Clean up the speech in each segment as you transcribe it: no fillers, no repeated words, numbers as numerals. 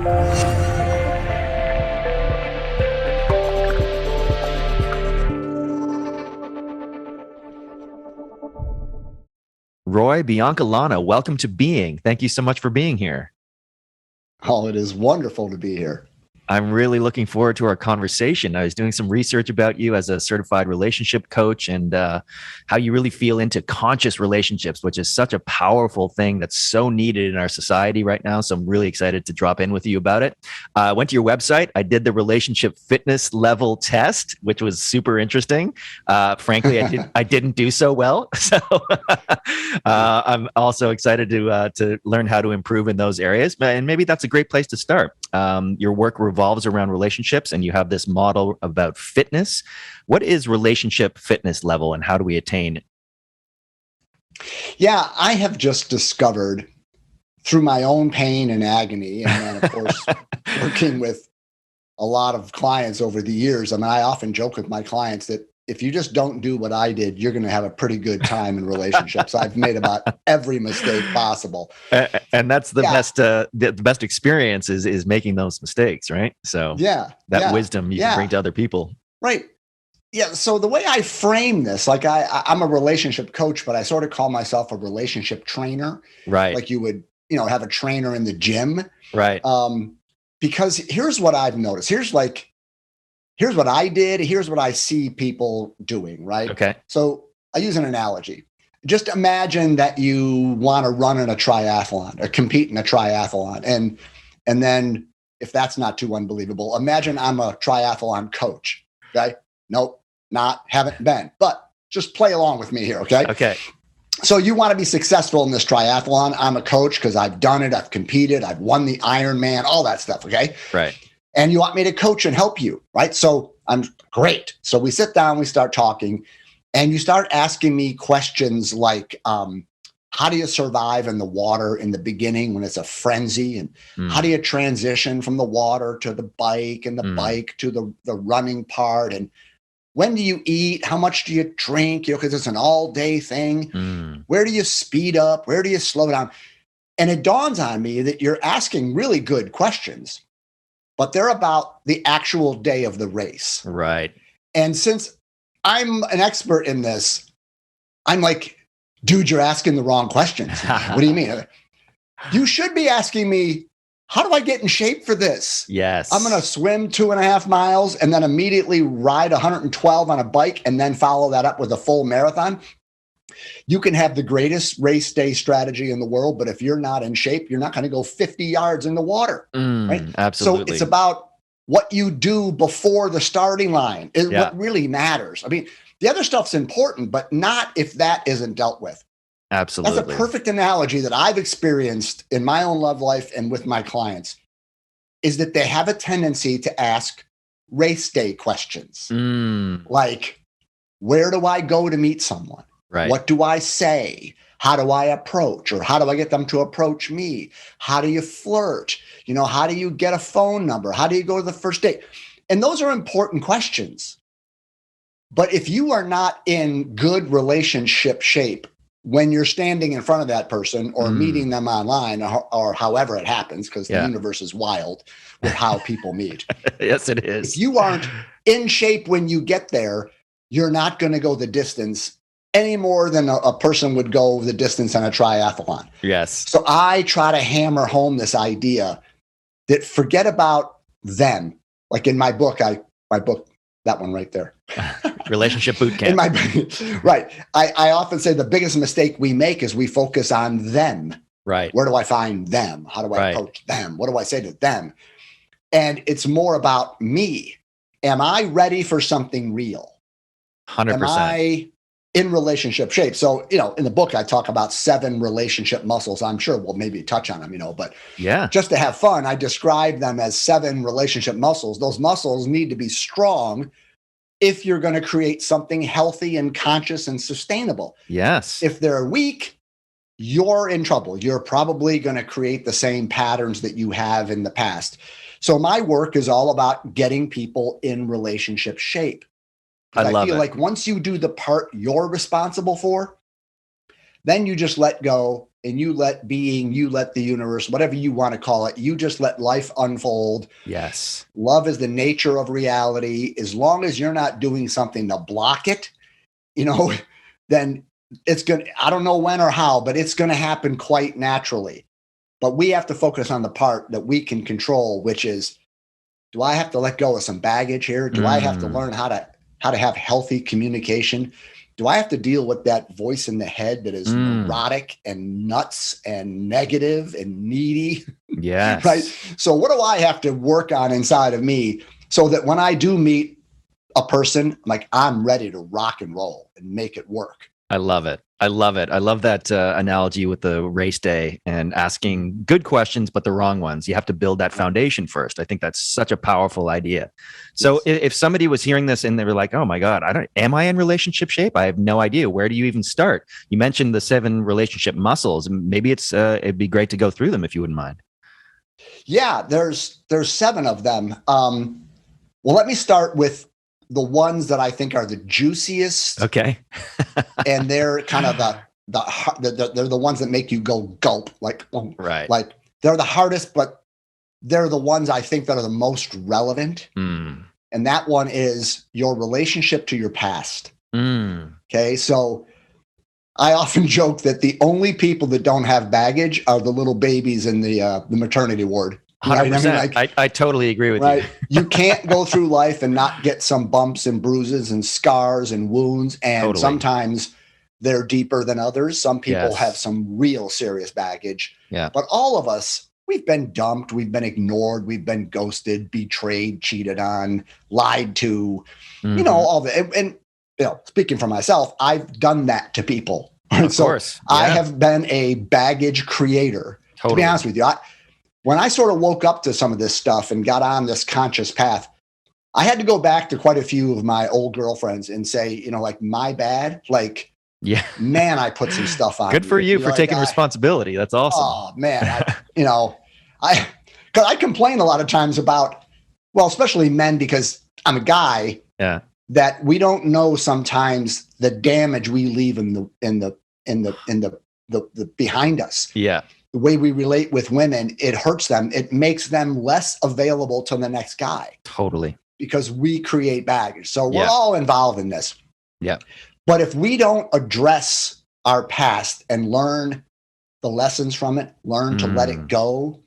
Roy Biancalana, welcome to Being. Thank you so much for being here. Oh, it is wonderful to be here. I'm really looking forward to our conversation. I was doing some research about you as a certified relationship coach and how you really feel into conscious relationships, which is such a powerful thing that's so needed in our society right now. So I'm really excited to drop in with you about it. I went to your website. I did the relationship fitness level test, which was super interesting. Frankly, I didn't do so well. So I'm also excited to learn how to improve in those areas. And maybe that's a great place to start. Your work revolves around relationships, and you have this model about fitness. What is relationship fitness level, and how do we attain it? Yeah, I have just discovered through my own pain and agony, and then, of course, working with a lot of clients over the years. I mean, I often joke with my clients that if you just don't do what I did, you're going to have a pretty good time in relationships. I've made about every mistake possible. And that's the best, the best experience is making those mistakes, right? So that wisdom you can bring to other people. Right. Yeah. So the way I frame this, like I'm a relationship coach, but I sort of call myself a relationship trainer. Right. Like you would, have a trainer in the gym. Right. Because here's what I've noticed. Here's what I did. Here's what I see people doing, right? Okay. So I use an analogy. Just imagine that you want to run in a triathlon or compete in a triathlon. And then if that's not too unbelievable, imagine I'm a triathlon coach. Okay. Nope, haven't been, but just play along with me here. Okay. Okay. So you want to be successful in this triathlon. I'm a coach because I've done it. I've competed. I've won the Ironman, all that stuff. Okay. Right. And you want me to coach and help you, right? So I'm great. So we sit down, we start talking, and you start asking me questions like, how do you survive in the water in the beginning when it's a frenzy? And how do you transition from the water to the bike and the bike to the running part? And when do you eat? How much do you drink? Because it's an all-day thing. Where do you speed up? Where do you slow down? And it dawns on me that you're asking really good questions, but they're about the actual day of the race. Right. And since I'm an expert in this, I'm like, dude, you're asking the wrong questions. What do you mean? You should be asking me, how do I get in shape for this? Yes. I'm going to swim 2.5 miles and then immediately ride 112 on a bike and then follow that up with a full marathon. You can have the greatest race day strategy in the world, but if you're not in shape, you're not going to go 50 yards in the water. Right? Absolutely. So it's about what you do before the starting line is what really matters. I mean, the other stuff's important, but not if that isn't dealt with. Absolutely. That's a perfect analogy that I've experienced in my own love life and with my clients, is that they have a tendency to ask race day questions. Like, where do I go to meet someone? Right. What do I say? How do I approach? Or how do I get them to approach me? How do you flirt? How do you get a phone number? How do you go to the first date? And those are important questions. But if you are not in good relationship shape when you're standing in front of that person or meeting them online or however it happens, because the universe is wild with how people meet. Yes, it is. If you aren't in shape when you get there, you're not going to go the distance any more than a person would go the distance on a triathlon. Yes. So I try to hammer home this idea that forget about them. Like in my book, that one right there. Relationship Bootcamp. Right. I often say the biggest mistake we make is we focus on them. Right. Where do I find them? How do I approach them? What do I say to them? And it's more about me. Am I ready for something real? 100%. Am I in relationship shape? So, in the book, I talk about 7 relationship muscles. I'm sure we'll maybe touch on them, but just to have fun, I describe them as 7 relationship muscles. Those muscles need to be strong if you're going to create something healthy and conscious and sustainable. Yes. If they're weak, you're in trouble. You're probably going to create the same patterns that you have in the past. So my work is all about getting people in relationship shape. I feel like once you do the part you're responsible for, then you just let go and you let the universe, whatever you want to call it, you just let life unfold. Yes. Love is the nature of reality. As long as you're not doing something to block it, then it's going to, I don't know when or how, but it's going to happen quite naturally. But we have to focus on the part that we can control, which is, do I have to let go of some baggage here? Do I have to learn how to have healthy communication? Do I have to deal with that voice in the head that is neurotic and nuts and negative and needy? Yes. Right. So what do I have to work on inside of me so that when I do meet a person, I'm ready to rock and roll and make it work? I love it. I love that analogy with the race day and asking good questions, but the wrong ones. You have to build that foundation first. I think that's such a powerful idea. So if somebody was hearing this and they were like, oh my God, am I in relationship shape? I have no idea. Where do you even start? You mentioned the 7 relationship muscles. Maybe it'd be great to go through them if you wouldn't mind. Yeah, there's 7 of them. Well, let me start with the ones that I think are the juiciest. Okay. And they're kind of they're the ones that make you go gulp, right. Like they're the hardest, but they're the ones I think that are the most relevant. And that one is your relationship to your past. Okay. So I often joke that the only people that don't have baggage are the little babies in the maternity ward. 100%. Right? I totally agree with you. You can't go through life and not get some bumps and bruises and scars and wounds. And sometimes they're deeper than others. Some people have some real serious baggage. Yeah. But all of us, we've been dumped, we've been ignored, we've been ghosted, betrayed, cheated on, lied to, all that. And speaking for myself, I've done that to people. Of course. Yeah. I have been a baggage creator. Totally. To be honest with you, when I sort of woke up to some of this stuff and got on this conscious path, I had to go back to quite a few of my old girlfriends and say, my bad. Man, I put some stuff on. Good for you for taking responsibility. That's awesome. Oh man, because I complain a lot of times about, especially men, because I'm a guy. Yeah. That we don't know sometimes the damage we leave in the behind us. Yeah. The way we relate with women, it hurts them. It makes them less available to the next guy. Totally. Because we create baggage. So we're all involved in this. Yeah. But if we don't address our past and learn the lessons from it, learn to let it go,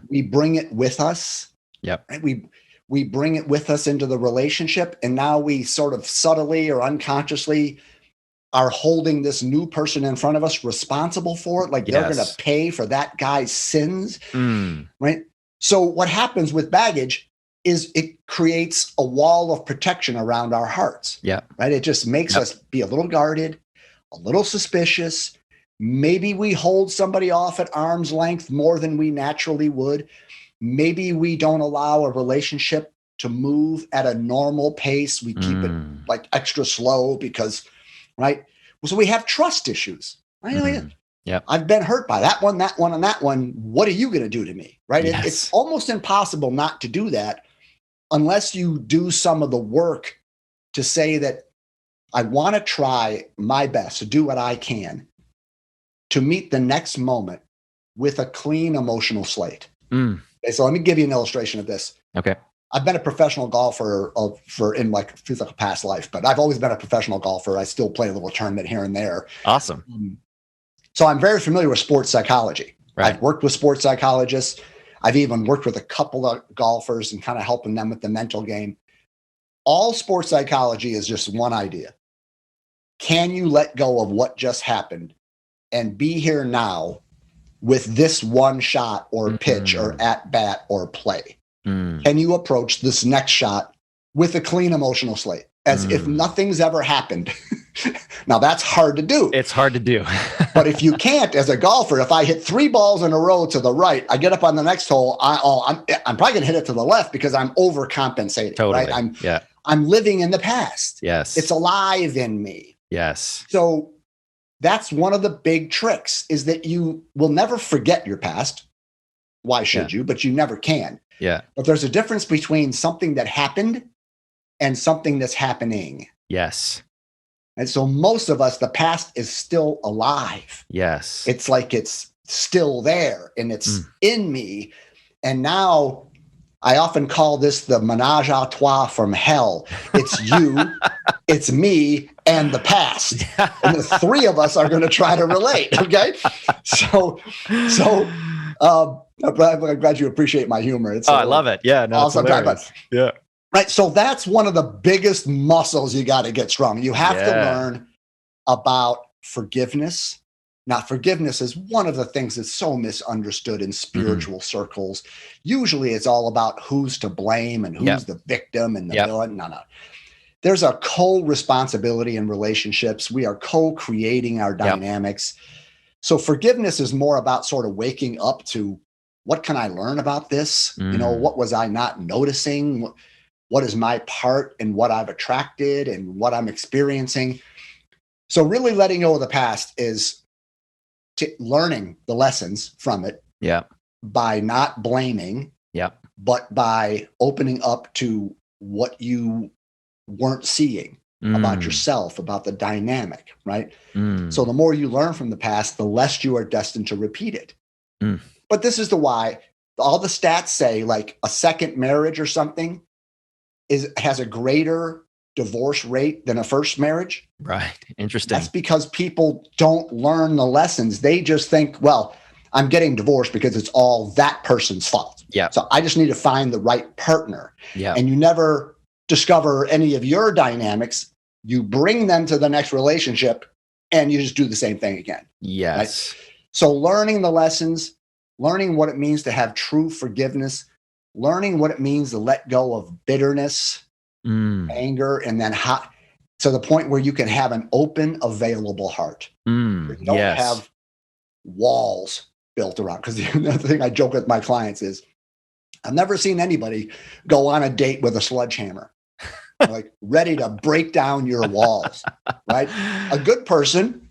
we bring it with us. Yep. Right? We bring it with us into the relationship. And now we sort of subtly or unconsciously are holding this new person in front of us responsible for it. They're going to pay for that guy's sins. Right. So what happens with baggage is it creates a wall of protection around our hearts. Yeah. Right. It just makes us be a little guarded, a little suspicious. Maybe we hold somebody off at arm's length more than we naturally would. Maybe we don't allow a relationship to move at a normal pace. We keep it extra slow because, right? So we have trust issues. Right? Yeah. I've been hurt by that one, and that one. What are you going to do to me? Right? Yes. It's almost impossible not to do that unless you do some of the work to say that I want to try my best to do what I can to meet the next moment with a clean emotional slate. Okay, so let me give you an illustration of this. Okay. I've been a professional golfer feels like a past life, but I've always been a professional golfer. I still play a little tournament here and there. Awesome. So I'm very familiar with sports psychology. Right. I've worked with sports psychologists. I've even worked with a couple of golfers and kind of helping them with the mental game. All sports psychology is just one idea. Can you let go of what just happened and be here now with this one shot or pitch or at bat or play? Can you approach this next shot with a clean emotional slate as if nothing's ever happened? Now that's hard to do. It's hard to do. But if you can't, as a golfer, if I hit 3 balls in a row to the right, I get up on the next hole. I'm probably going to hit it to the left because I'm overcompensating. Totally. Right? I'm living in the past. Yes. It's alive in me. Yes. So that's one of the big tricks is that you will never forget your past. Why should you? But you never can. Yeah. But there's a difference between something that happened and something that's happening. Yes. And so most of us, the past is still alive. Yes. It's like it's still there and it's in me. And now I often call this the menage a trois from hell. It's you, it's me, and the past. And the three of us are going to try to relate. Okay. So I'm glad you appreciate my humor. It's I love it. Yeah. No, awesome. yeah. Right. So that's one of the biggest muscles you got to get strong. You have to learn about forgiveness. Now, forgiveness is one of the things that's so misunderstood in spiritual circles. Usually it's all about who's to blame and who's the victim and the villain. No. There's a co-responsibility in relationships. We are co-creating our dynamics. So forgiveness is more about sort of waking up to, what can I learn about this? You know, what was I not noticing? What is my part in what I've attracted and what I'm experiencing? So really letting go of the past is learning the lessons from it by not blaming, but by opening up to what you weren't seeing about yourself, about the dynamic, right? So the more you learn from the past, the less you are destined to repeat it. But this is the why all the stats say, like, a second marriage or something has a greater divorce rate than a first marriage. Right. Interesting. That's because people don't learn the lessons. They just think, well, I'm getting divorced because it's all that person's fault. Yeah. So I just need to find the right partner. Yeah. And you never discover any of your dynamics. You bring them to the next relationship and you just do the same thing again. Yes. Right? So learning the lessons, learning what it means to have true forgiveness, learning what it means to let go of bitterness, anger, and then to the point where you can have an open, available heart. You don't have walls built around. Because the other thing I joke with my clients is, I've never seen anybody go on a date with a sledgehammer, like ready to break down your walls, right? A good person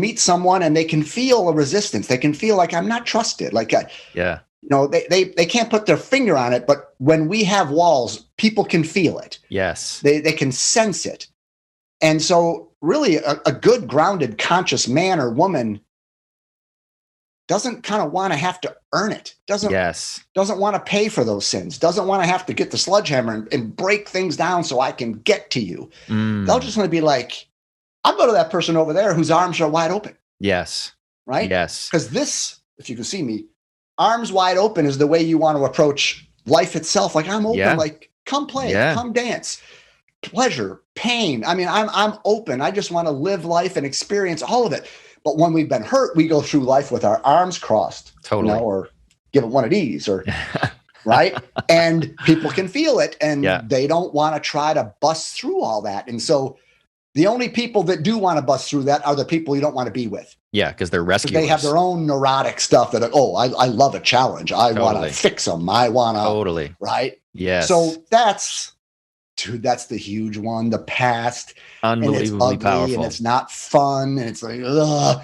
meets someone and they can feel a resistance. They can feel like, I'm not trusted. Like, you know, they can't put their finger on it, but when we have walls, people can feel it. Yes. They can sense it. And so really a good, grounded, conscious man or woman doesn't kind of want to have to earn it. Doesn't want to pay for those sins. Doesn't want to have to get the sledgehammer and break things down so I can get to you. They'll just want to be like, I'll go to that person over there whose arms are wide open. Yes. Right? Yes. Because this, if you can see me, arms wide open is the way you want to approach life itself. Like, I'm open, like, come play, come dance, pleasure, pain. I mean, I'm open. I just want to live life and experience all of it. But when we've been hurt, we go through life with our arms crossed, you know, or give it one of these, or right. And people can feel it and they don't want to try to bust through all that. And so the only people that do want to bust through that are the people you don't want to be with. Yeah, because they're rescuers. They have their own neurotic stuff that, I love a challenge. I want to fix them. I want to. Right? Yes. So that's the huge one. The past. Unbelievably and it's ugly, powerful. and it's not fun. And it's like, ugh.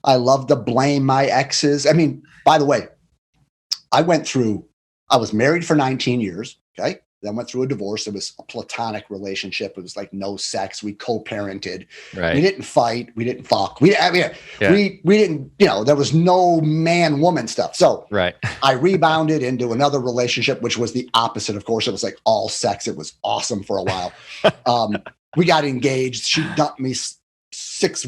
I love to blame my exes. I mean, by the way, I was married for 19 years. Okay. Then went through a divorce. It was a platonic relationship. It was like no sex. We co-parented. Right. We didn't fight. We didn't fuck. We didn't, there was no man-woman stuff. So I rebounded into another relationship, which was the opposite. Of course, it was like all sex. It was awesome for a while. We got engaged. She dumped me 6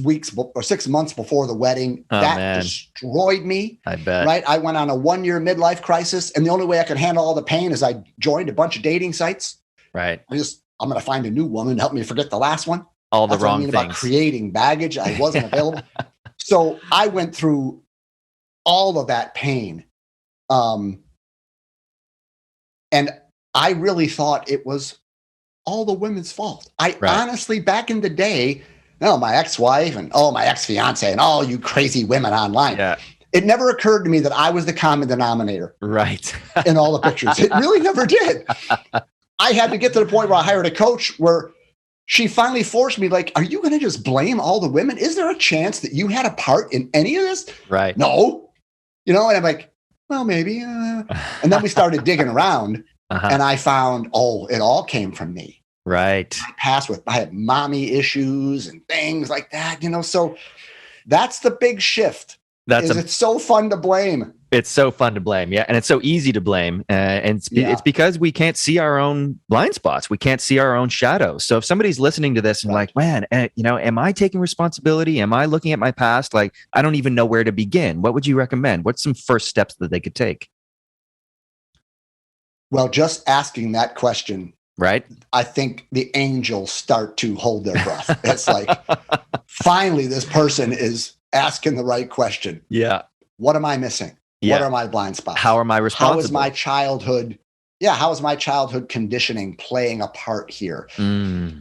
months before the wedding. Destroyed me. I bet. Right. I went on a 1-year midlife crisis. And the only way I could handle all the pain is I joined a bunch of dating sites. Right. I'm going to find a new woman to help me forget the last one. That's the wrong things. About creating baggage. I wasn't available. So I went through all of that pain. And I really thought it was all the women's fault. Honestly, back in the day, my ex-wife and my ex-fiance and you crazy women online. Yeah. It never occurred to me that I was the common denominator. Right. In all the pictures. It really never did. I had to get to the point where I hired a coach where she finally forced me, like, are you going to just blame all the women? Is there a chance that you had a part in any of this? Right. No. And I'm like, well, maybe. And then we started digging around and I found, it all came from me. Right. My past I had mommy issues and things like that, so that's the big shift. It's so fun to blame. It's so fun to blame. Yeah. And it's so easy to blame. And it's because we can't see our own blind spots. We can't see our own shadows. So if somebody's listening to this and like, man, am I taking responsibility? Am I looking at my past? Like, I don't even know where to begin. What would you recommend? What's some first steps that they could take? Well, just asking that question, right? I think the angels start to hold their breath. It's like, finally, this person is asking the right question. Yeah. What am I missing? Yeah. What are my blind spots? How am I responsible? How is my childhood? Yeah. How is my childhood conditioning playing a part here?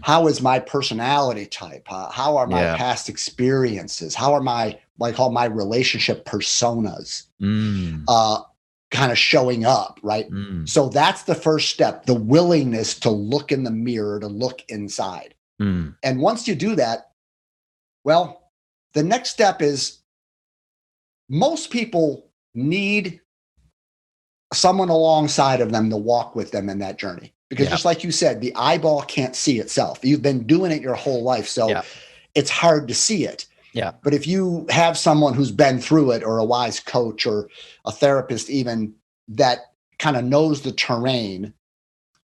How is my personality type? How are my past experiences? How are my, what I call my relationship personas kind of showing up, right? So that's the first step, the willingness to look in the mirror, to look inside. And once you do that, well, the next step is most people need someone alongside of them to walk with them in that journey. Because just like you said, the eyeball can't see itself. You've been doing it your whole life. So it's hard to see it. Yeah. But if you have someone who's been through it, or a wise coach or a therapist even, that kind of knows the terrain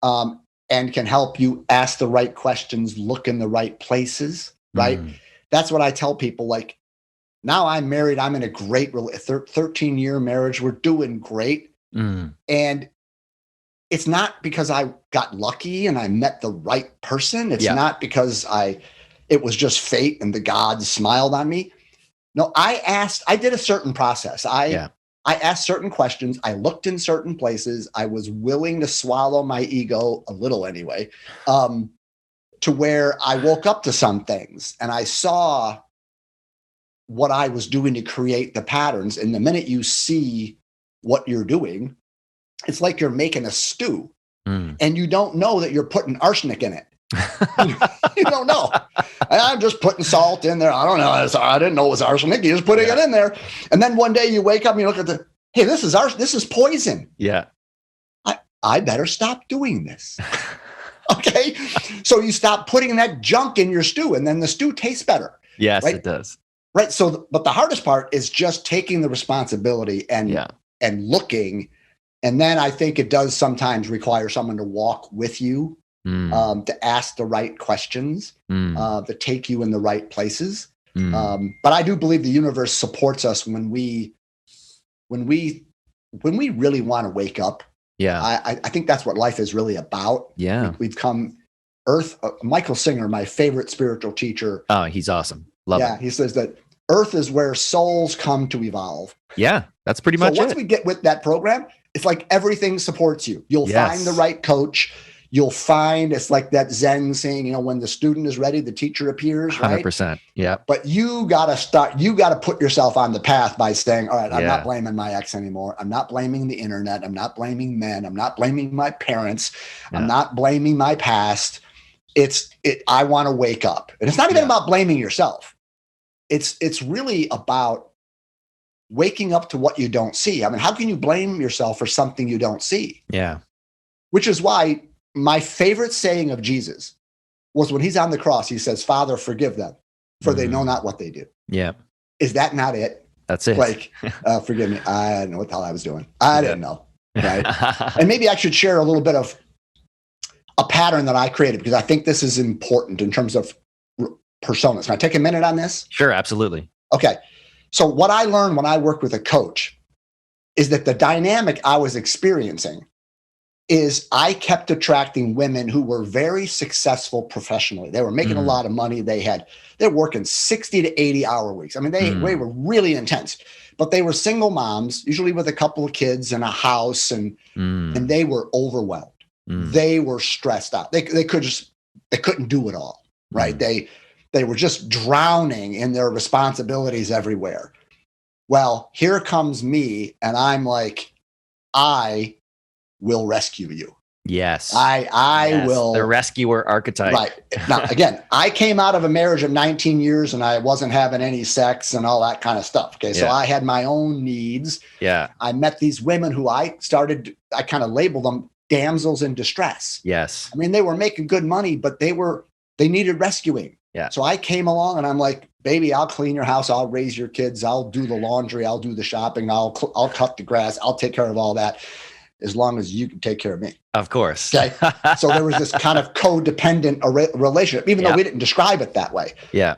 and can help you ask the right questions, look in the right places, right? That's what I tell people. Like, now I'm married. I'm in a great 13-year marriage. We're doing great. And it's not because I got lucky and I met the right person. It's not because it was just fate and the gods smiled on me. No, I did a certain process. I asked certain questions. I looked in certain places. I was willing to swallow my ego a little anyway, to where I woke up to some things and I saw what I was doing to create the patterns. And the minute you see what you're doing, it's like you're making a stew and you don't know that you're putting arsenic in it. You don't know. I'm just putting salt in there. I don't know. I didn't know it was arsenic. You're just putting it in there. And then one day you wake up and you look at hey, this is poison. Yeah. I better stop doing this. Okay. So you stop putting that junk in your stew and then the stew tastes better. Yes, right? It does. Right. So, but the hardest part is just taking the responsibility and looking. And then I think it does sometimes require someone to walk with you, to ask the right questions, to take you in the right places. But I do believe the universe supports us when we really want to wake up. Yeah. I think that's what life is really about. Yeah. We've come Earth. Michael Singer, my favorite spiritual teacher. Oh, he's awesome. Love it. He says that Earth is where souls come to evolve. Yeah, that's pretty much it. So once we get with that program, it's like everything supports you. You'll find the right coach. You'll find, it's like that Zen saying, when the student is ready, the teacher appears, right? 100%. Yeah. But you got to put yourself on the path by saying, all right, I'm not blaming my ex anymore. I'm not blaming the internet. I'm not blaming men. I'm not blaming my parents. I'm not blaming my past. I want to wake up. And it's not even about blaming yourself. It's really about waking up to what you don't see. I mean, how can you blame yourself for something you don't see? Yeah. Which is why my favorite saying of Jesus was when he's on the cross, he says, Father, forgive them, for they know not what they do. Yeah. Is that not it? That's it. Like, forgive me. I didn't know what the hell I was doing. I didn't know. Right. And maybe I should share a little bit of a pattern that I created, because I think this is important in terms of personas. Can I take a minute on this? Sure. Absolutely. Okay. So what I learned when I worked with a coach is that the dynamic I was experiencing is I kept attracting women who were very successful professionally. They were making a lot of money. They're working 60 to 80 hour weeks. I mean, they were really intense, but they were single moms, usually with a couple of kids and a house, and they were overwhelmed. They were stressed out. They couldn't do it all, right? They were just drowning in their responsibilities everywhere. Well, here comes me, and I'm like, I will rescue you. Yes. I will. The rescuer archetype. Right. Now, again, I came out of a marriage of 19 years and I wasn't having any sex and all that kind of stuff. Okay. So I had my own needs. Yeah. I met these women who I kind of labeled them damsels in distress. Yes. I mean, they were making good money, but they needed rescuing. Yeah. So I came along and I'm like, baby, I'll clean your house. I'll raise your kids. I'll do the laundry. I'll do the shopping. I'll cut the grass. I'll take care of all that as long as you can take care of me. Of course. Okay. So there was this kind of codependent relationship, even though we didn't describe it that way. Yeah.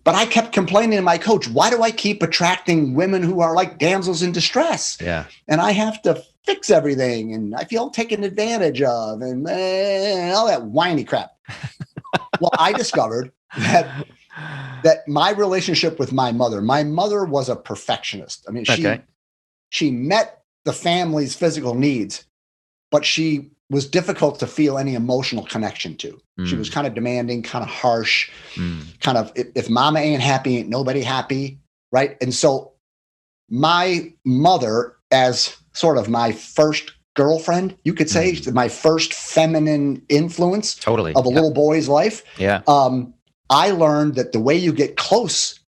But I kept complaining to my coach, why do I keep attracting women who are like damsels in distress? Yeah. And I have to fix everything and I feel taken advantage of and all that whiny crap. Well, I discovered that my relationship with my mother was a perfectionist. I mean, she met the family's physical needs, but she was difficult to feel any emotional connection to. She was kind of demanding, kind of harsh, kind of, if mama ain't happy, ain't nobody happy, right? And so my mother, as sort of my first girlfriend, you could say, my first feminine influence of a little boy's life. Yeah. I learned that the way you get close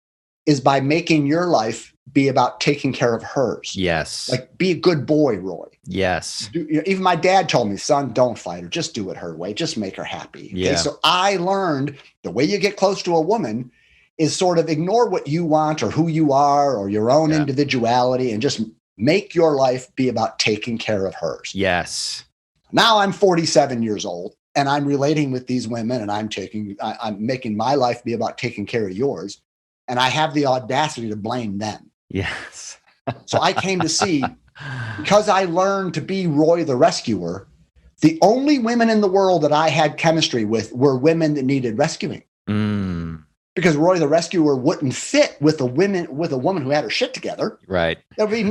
is by making your life be about taking care of hers. Yes. Like, be a good boy, Roy. Yes. Even my dad told me, son, don't fight her. Just do it her way. Just make her happy. Yeah. Okay? So I learned the way you get close to a woman is sort of ignore what you want or who you are or your own individuality and just make your life be about taking care of hers. Yes. Now I'm 47 years old and I'm relating with these women and I'm making my life be about taking care of yours. And I have the audacity to blame them. Yes. So I came to see, because I learned to be Roy the Rescuer, the only women in the world that I had chemistry with were women that needed rescuing. Because Roy the Rescuer wouldn't fit with a woman who had her shit together. Right. There'd be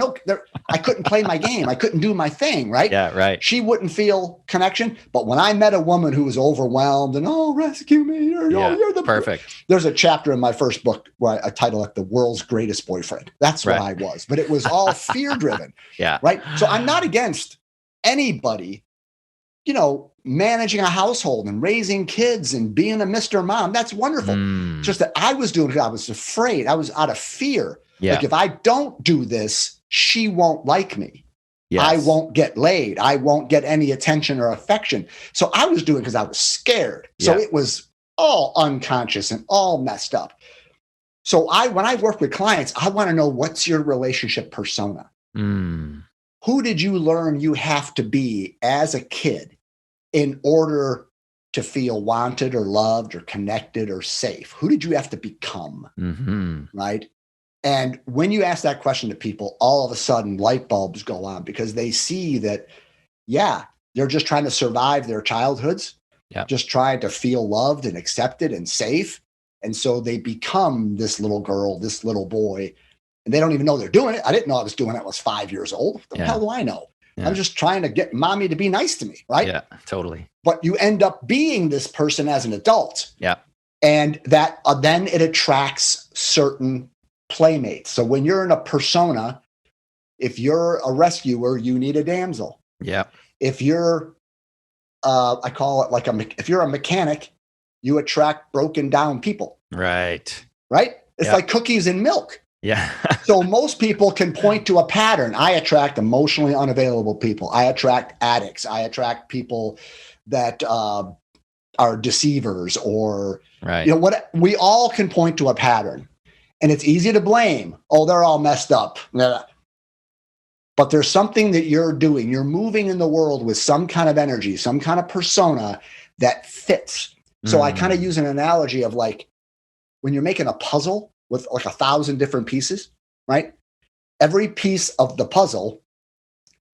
I couldn't play my game. I couldn't do my thing. Right. Yeah. Right. She wouldn't feel connection. But when I met a woman who was overwhelmed and, rescue me. You're the perfect. There's a chapter in my first book where I title it The World's Greatest Boyfriend. That's what I was. But it was all fear driven. Yeah. Right. So I'm not against anybody, managing a household and raising kids and being a Mr. Mom. That's wonderful. Just that I was doing it. I was afraid. I was out of fear. Yeah. Like, if I don't do this, she won't like me. Yes. I won't get laid. I won't get any attention or affection. So I was doing it because I was scared. So it was all unconscious and all messed up. So when I work with clients, I want to know, what's your relationship persona? Who did you learn you have to be as a kid in order to feel wanted or loved or connected or safe? Who did you have to become? Right? And when you ask that question to people, all of a sudden light bulbs go on, because they see that, they're just trying to survive their childhoods, just trying to feel loved and accepted and safe. And so they become this little girl, this little boy, and they don't even know they're doing it. I didn't know I was doing it when I was 5 years old. What the hell do I know? Yeah. I'm just trying to get mommy to be nice to me, right? Yeah, totally. But you end up being this person as an adult. Yeah. And that then it attracts certain playmates. So when you're in a persona, if you're a rescuer, you need a damsel. Yeah. If you're, I call it if you're a mechanic, you attract broken down people. Right. Right? It's like cookies and milk. Yeah. So most people can point to a pattern. I attract emotionally unavailable people. I attract addicts. I attract people that are deceivers or, what we all can point to a pattern, and it's easy to blame. Oh, they're all messed up. But there's something that you're doing. You're moving in the world with some kind of energy, some kind of persona that fits. So I kind of use an analogy of like when you're making a puzzle with like 1,000 different pieces, right? Every piece of the puzzle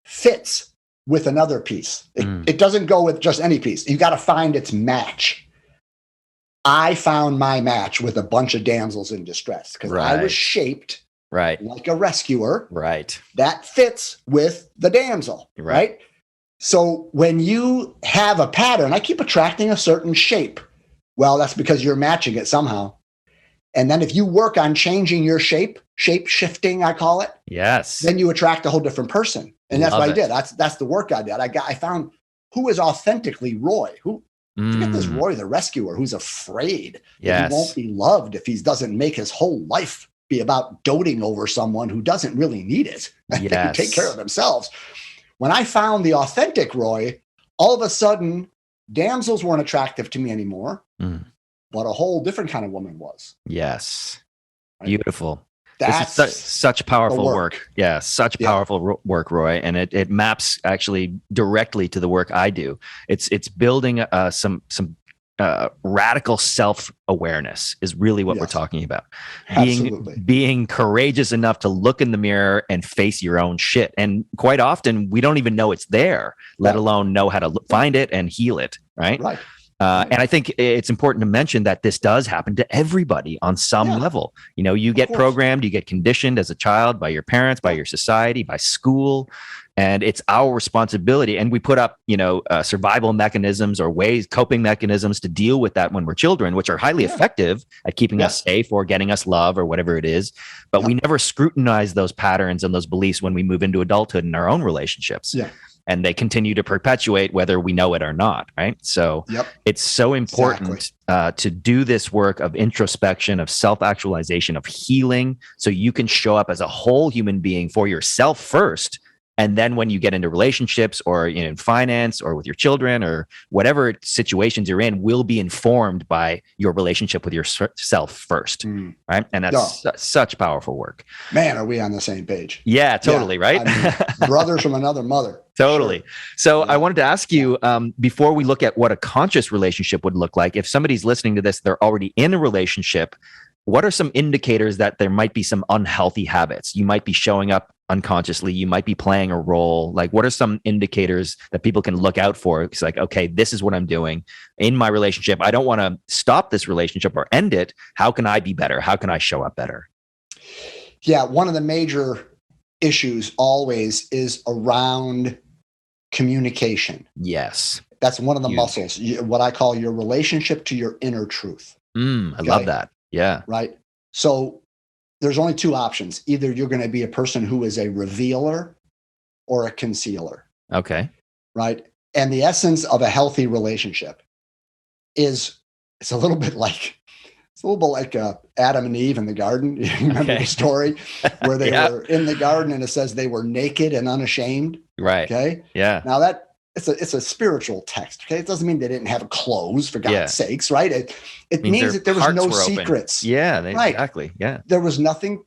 fits with another piece. It doesn't go with just any piece. You got to find its match. I found my match with a bunch of damsels in distress because I was shaped like a rescuer. Right. That fits with the damsel. Right. So when you have a pattern, I keep attracting a certain shape. Well, that's because you're matching it somehow. And then if you work on changing your shape shifting, I call it. Yes. Then you attract a whole different person. And that's what I did. That's the work I did. I found who is authentically Roy. Forget this Roy the Rescuer who's afraid that he won't be loved if he doesn't make his whole life be about doting over someone who doesn't really need it. They can take care of themselves. When I found the authentic Roy, all of a sudden, damsels weren't attractive to me anymore, but a whole different kind of woman was. Yes. Right? Beautiful. That's this is such powerful work. Yeah, such powerful work, Roy. And it maps actually directly to the work I do. It's building some radical self-awareness is really what we're talking about. Being courageous enough to look in the mirror and face your own shit. And quite often we don't even know it's there, let alone know how to find it and heal it. Right. Right. And I think it's important to mention that this does happen to everybody on some level. You know, you get programmed, you get conditioned as a child by your parents, by your society, by school. And it's our responsibility. And we put up, survival mechanisms or coping mechanisms to deal with that when we're children, which are highly effective at keeping us safe or getting us love or whatever it is. But we never scrutinize those patterns and those beliefs when we move into adulthood in our own relationships. Yeah. And they continue to perpetuate whether we know it or not, right? So it's so important to do this work of introspection, of self-actualization, of healing, so you can show up as a whole human being for yourself first. And then when you get into relationships or in finance or with your children or whatever situations you're in, will be informed by your relationship with yourself first, right? And that's such powerful work. Man, are we on the same page? Yeah, totally, right? I mean, brothers from another mother. Totally. Sure. So I wanted to ask you, before we look at what a conscious relationship would look like, if somebody's listening to this, they're already in a relationship, what are some indicators that there might be some unhealthy habits? You might be showing up unconsciously, you might be playing a role. Like, what are some indicators that people can look out for? It's like, okay, this is what I'm doing in my relationship. I don't want to stop this relationship or end it. How can I be better? How can I show up better? Yeah, one of the major issues always is around communication. Yes. That's one of the muscles, what I call your relationship to your inner truth. I love that. Yeah. Right. So there's only two options. Either you're going to be a person who is a revealer or a concealer. Okay. Right. And the essence of a healthy relationship is, it's a little bit like Adam and Eve in the garden. You remember the story where they were in the garden and it says they were naked and unashamed. Right. Okay. Yeah. Now it's a spiritual text. Okay. It doesn't mean they didn't have clothes, for God's sakes. Right. It means that there was no secrets. Yeah. Exactly. Yeah. There was nothing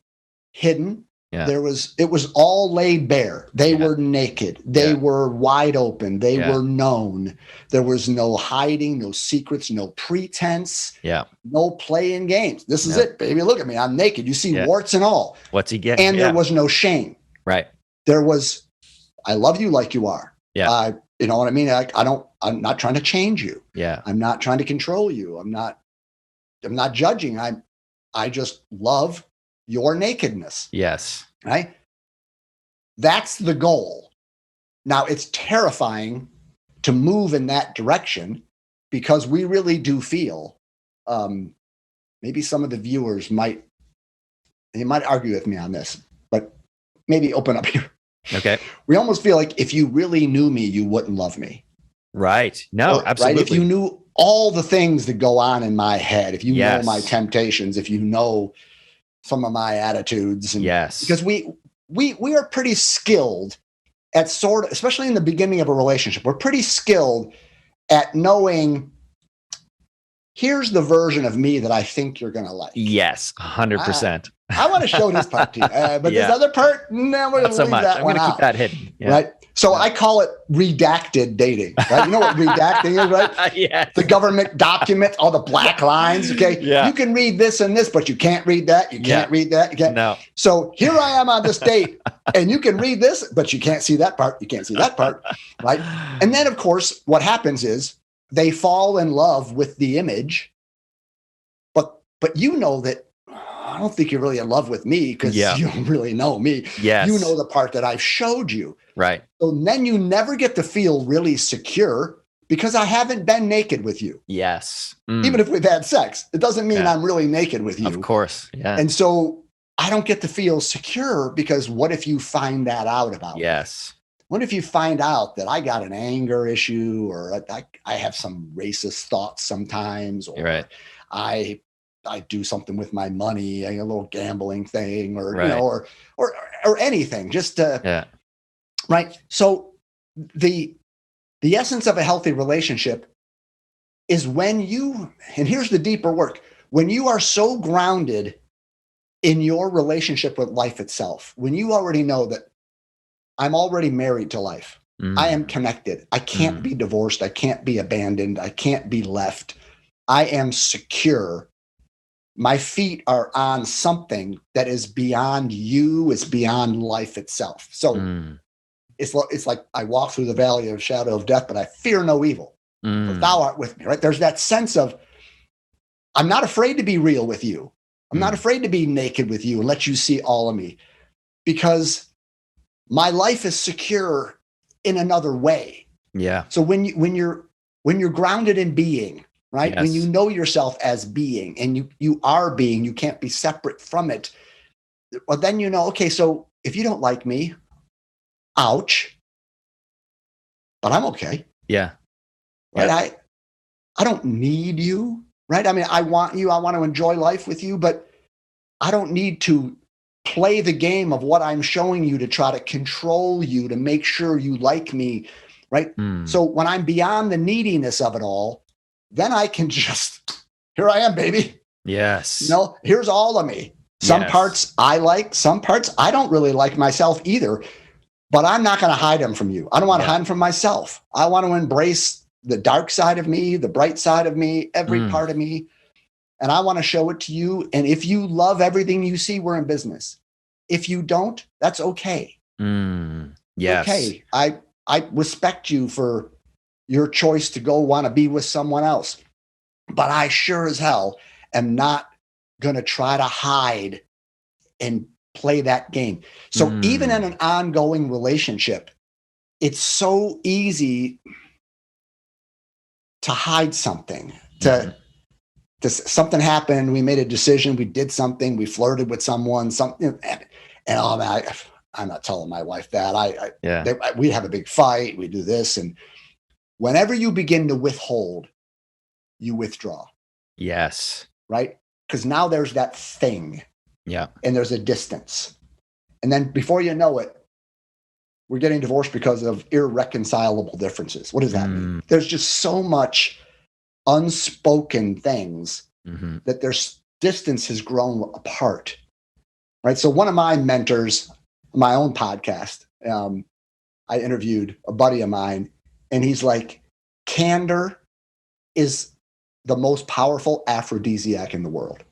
hidden. Yeah. It was all laid bare. They were naked. They were wide open. They were known. There was no hiding, no secrets, no pretense. Yeah. No playing games. This is it, baby. Look at me. I'm naked. You see warts and all. What's he getting? And there was no shame. Right. There was, I love you like you are. Yeah. You know what I mean? I'm not trying to change you. Yeah. I'm not trying to control you. I'm not judging. I just love your nakedness. Yes. Right. That's the goal. Now, it's terrifying to move in that direction because we really do feel, maybe some of the viewers might argue with me on this, but maybe open up here. Okay. We almost feel like if you really knew me, you wouldn't love me. Right. No, absolutely. Right? If you knew all the things that go on in my head, if you know my temptations, if you know some of my attitudes. And, because we are pretty skilled at especially in the beginning of a relationship, we're pretty skilled at knowing, here's the version of me that I think you're going to like. Yes, 100%. I want to show this part to you, but this other part, no, we're going to leave that one out. I'm going to keep that hidden. Yeah. Right? So I call it redacted dating. Right? You know what redacting is, right? Yes. The government document, all the black lines. Okay. Yeah. You can read this and this, but you can't read that. You can't read that. You can't. No. So here I am on this date, and you can read this, but you can't see that part. You can't see that part. Right. And then, of course, what happens is they fall in love with the image, but you know that, I don't think you're really in love with me because you don't really know me. Yes. You know the part that I've showed you. Right. So then you never get to feel really secure because I haven't been naked with you. Yes. Even if we've had sex, it doesn't mean I'm really naked with you. Of course. Yeah. And so I don't get to feel secure because what if you find that out about me? Yes. What if you find out that I got an anger issue or I have some racist thoughts sometimes, or I do something with my money, a little gambling thing, or you know, or anything, just right. So the The essence of a healthy relationship is when you, and here's the deeper work, when you are so grounded in your relationship with life itself, when you already know that I'm already married to life, I am connected, I can't be divorced, I can't be abandoned, I can't be left, I am secure. My feet are on something that is beyond you, it's beyond life itself. So it's like I walk through the valley of shadow of death, but I fear no evil. For thou art with me, right? There's that sense of, I'm not afraid to be real with you. I'm not afraid to be naked with you and let you see all of me, because my life is secure in another way. Yeah. So when you're grounded in being, right? Yes. When you know yourself as being, and you are being, you can't be separate from it. Well, then you know, okay, so if you don't like me, ouch, but I'm okay. Yeah. Right. Yeah. I don't need you. Right. I mean, I want you. I want to enjoy life with you, but I don't need to play the game of what I'm showing you to try to control you, to make sure you like me. Right. So when I'm beyond the neediness of it all, then I can just, here I am, baby. Yes. No, here's all of me. Some parts I like, some parts I don't really like myself either, but I'm not going to hide them from you. I don't want to hide them from myself. I want to embrace the dark side of me, the bright side of me, every part of me. And I want to show it to you. And if you love everything you see, we're in business. If you don't, that's okay. Yes. Okay. I respect you for your choice to go want to be with someone else. But I sure as hell am not going to try to hide and play that game. So even in an ongoing relationship, it's so easy to hide something, to something happened, we made a decision, we did something, we flirted with someone, something, and oh man, I'm not telling my wife that. We have a big fight, we do this, and whenever you begin to withhold, you withdraw. Yes. Right? Because now there's that thing. Yeah. And there's a distance. And then before you know it, we're getting divorced because of irreconcilable differences. What does that mean? There's just so much unspoken things that there's distance has grown apart. Right. So one of my mentors, my own podcast, I interviewed a buddy of mine, and he's like, candor is the most powerful aphrodisiac in the world.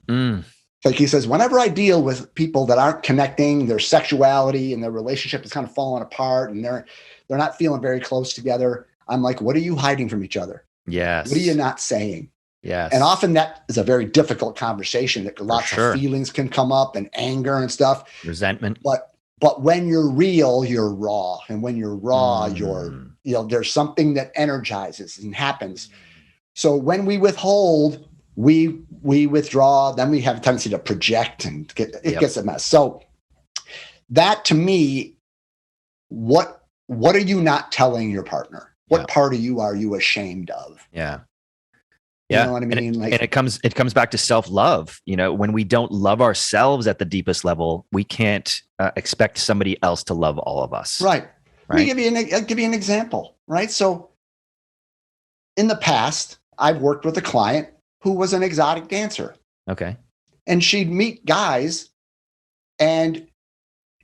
Like he says, whenever I deal with people that aren't connecting, their sexuality and their relationship is kind of falling apart, and they're not feeling very close together, I'm like, what are you hiding from each other? Yes. What are you not saying? Yes. And often that is a very difficult conversation, that lots of feelings can come up, and anger and stuff. Resentment. But when you're real, you're raw. And when you're raw, there's something that energizes and happens. So when we withhold, we withdraw, then we have a tendency to project, and it gets a mess. So that, to me, what are you not telling your partner? What part of you are you ashamed of? Yeah. You know what I mean? And it comes back to self-love. You know, when we don't love ourselves at the deepest level, we can't expect somebody else to love all of us. Right. Let me give you an example. Right. So in the past, I've worked with a client who was an exotic dancer. Okay. And she'd meet guys, and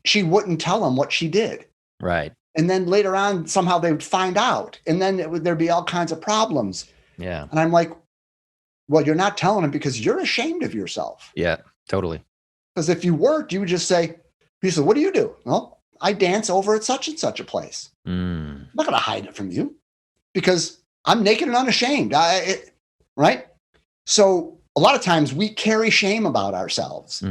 she wouldn't tell them what she did. Right. And then later on, somehow they would find out, and then there'd be all kinds of problems. Yeah. And I'm like, well, you're not telling them because you're ashamed of yourself. Yeah, totally. Because if you weren't, you would just say, he said, what do you do? Well, I dance over at such and such a place. I'm not going to hide it from you because I'm naked and unashamed. Right? So a lot of times we carry shame about ourselves,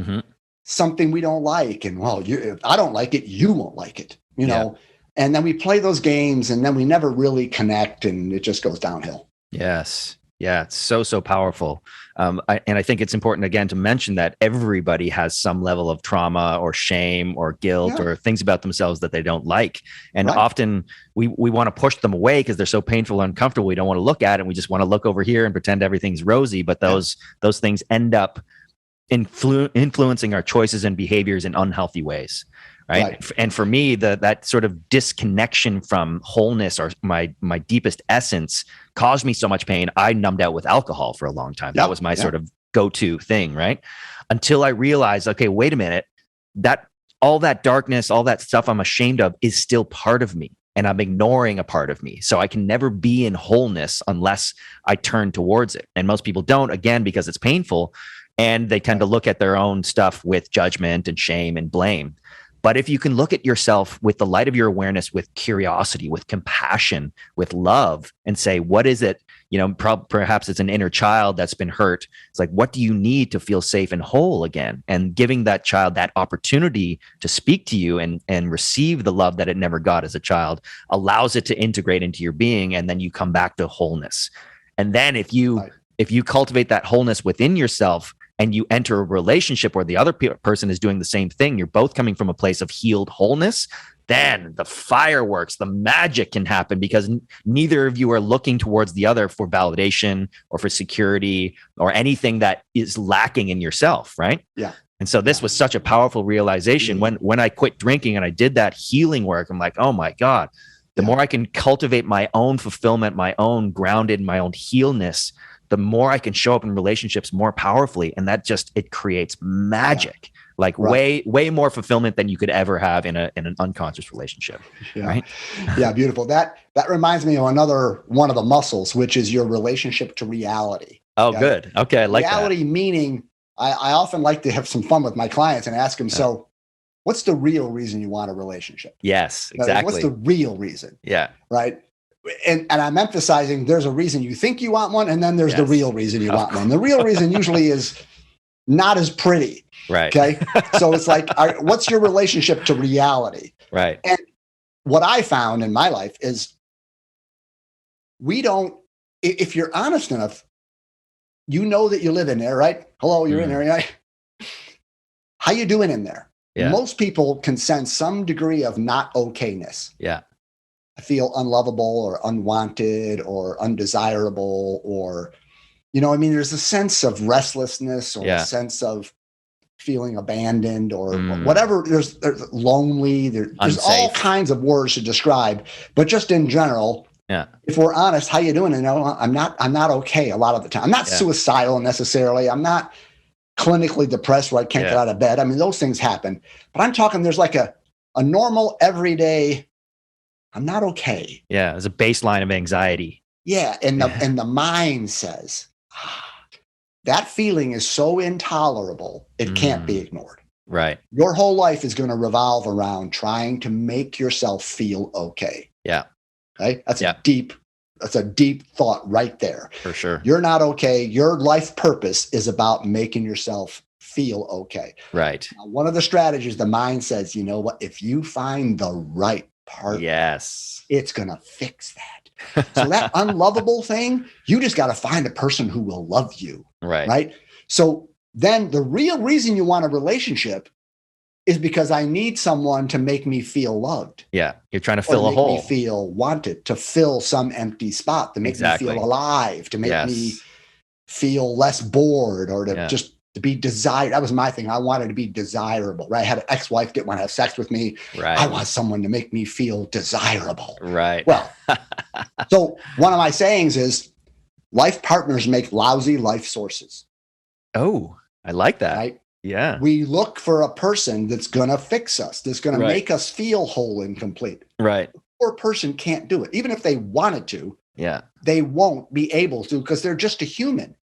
something we don't like. And if I don't like it, you won't like it, you know? And then we play those games, and then we never really connect, and it just goes downhill. Yes. Yeah, it's so powerful. I think it's important, again, to mention that everybody has some level of trauma or shame or guilt or things about themselves that they don't like. And often we want to push them away because they're so painful and uncomfortable. We don't want to look at it. We just want to look over here and pretend everything's rosy. But those things end up influencing our choices and behaviors in unhealthy ways. Right. And for me, that sort of disconnection from wholeness or my deepest essence caused me so much pain. I numbed out with alcohol for a long time. That was my sort of go-to thing, right? Until I realized, okay, wait a minute, that all that darkness, all that stuff I'm ashamed of is still part of me. And I'm ignoring a part of me. So I can never be in wholeness unless I turn towards it. And most people don't, again, because it's painful. And they tend to look at their own stuff with judgment and shame and blame. But if you can look at yourself with the light of your awareness, with curiosity, with compassion, with love, and say, what is it? Perhaps it's an inner child that's been hurt. It's like, what do you need to feel safe and whole again? And giving that child that opportunity to speak to you and receive the love that it never got as a child allows it to integrate into your being. And then you come back to wholeness. And then if you cultivate that wholeness within yourself, and you enter a relationship where the other person is doing the same thing, you're both coming from a place of healed wholeness, then the fireworks, the magic can happen because neither of you are looking towards the other for validation or for security or anything that is lacking in yourself, right? Yeah. And so this was such a powerful realization. When I quit drinking and I did that healing work, I'm like, oh my God, the more I can cultivate my own fulfillment, my own grounded, my own healness, the more I can show up in relationships more powerfully. And that it creates magic, way more fulfillment than you could ever have in an unconscious relationship. Yeah. Right. Yeah. Beautiful. That reminds me of another one of the muscles, which is your relationship to reality. Oh, okay? Good. Okay. I like reality, that. Meaning I often like to have some fun with my clients and ask them, so what's the real reason you want a relationship? Yes, exactly. What's the real reason? Yeah. Right. And I'm emphasizing there's a reason you think you want one, and then there's the real reason you want one. The real reason usually is not as pretty. Right. Okay. So it's like, what's your relationship to reality? Right. And what I found in my life is if you're honest enough, you know that you live in there, right? Hello, you're in there, right? How you doing in there? Yeah. Most people can sense some degree of not okayness. Yeah. I feel unlovable or unwanted or undesirable, or, there's a sense of restlessness or a sense of feeling abandoned or whatever. There's lonely. There's all kinds of words to describe, but just in general, if we're honest, how you doing? I'm not okay a lot of the time. I'm not suicidal necessarily. I'm not clinically depressed where I can't get out of bed. I mean, those things happen, but I'm talking, there's like a normal everyday, I'm not okay. Yeah. There's a baseline of anxiety. Yeah. And the mind says, that feeling is so intolerable, it can't be ignored. Right. Your whole life is going to revolve around trying to make yourself feel okay. Yeah. Right. That's a deep thought right there. For sure. You're not okay. Your life purpose is about making yourself feel okay. Right. Now, one of the strategies, the mind says, you know what, if you find the right partner, it's going to fix that. So that unlovable thing, you just got to find a person who will love you. Right. So then the real reason you want a relationship is because I need someone to make me feel loved. Yeah. You're trying to fill a hole. Make me feel wanted, to fill some empty spot, to make me feel alive, to make me feel less bored, or to just to be desired. That was my thing. I wanted to be desirable, right? I had an ex-wife didn't want to have sex with me. Right. I want someone to make me feel desirable. Right. Well, so one of my sayings is, life partners make lousy life sources. Oh, I like that. Right? Yeah. We look for a person that's going to fix us, that's going to make us feel whole and complete. Right. The poor person can't do it. Even if they wanted to, they won't be able to, because they're just a human.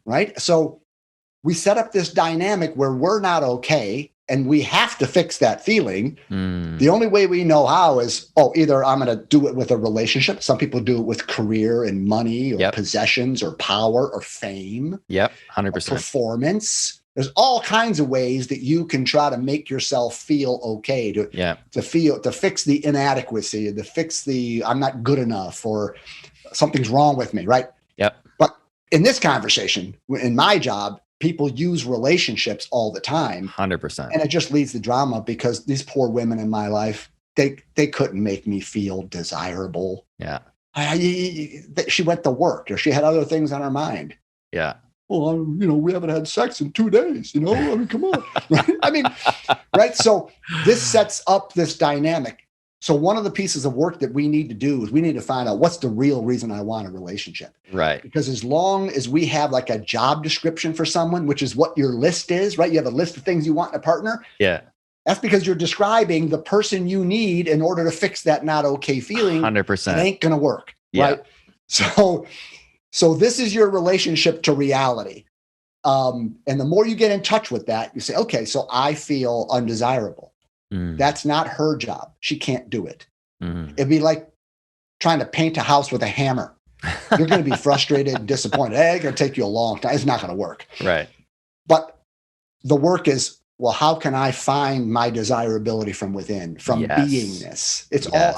Right. So we set up this dynamic where we're not okay and we have to fix that feeling. The only way we know how is, either I'm going to do it with a relationship. Some people do it with career and money or possessions or power or fame. Yep. 100%. Performance. There's all kinds of ways that you can try to make yourself feel okay, to fix the inadequacy, to fix the I'm not good enough, or something's wrong with me, right? Yep. But in this conversation, in my job, people use relationships all the time. 100%. And it just leads to drama, because these poor women in my life, they couldn't make me feel desirable. Yeah. She went to work, or she had other things on her mind. Yeah. well, we haven't had sex in 2 days, I mean, come on. I mean, right. So this sets up this dynamic. So one of the pieces of work that we need to do is we need to find out what's the real reason I want a relationship. Right. Because as long as we have like a job description for someone, which is what your list is, right? You have a list of things you want in a partner. Yeah. That's because you're describing the person you need in order to fix that not okay feeling. 100%. It ain't going to work. Yeah. Right. So this is your relationship to reality. And the more you get in touch with that, you say, okay, so I feel undesirable. That's not her job. She can't do it. It'd be like trying to paint a house with a hammer. You're going to be frustrated and disappointed. It's going to take you a long time. It's not going to work. Right. But the work is, well, how can I find my desirability from within, from beingness?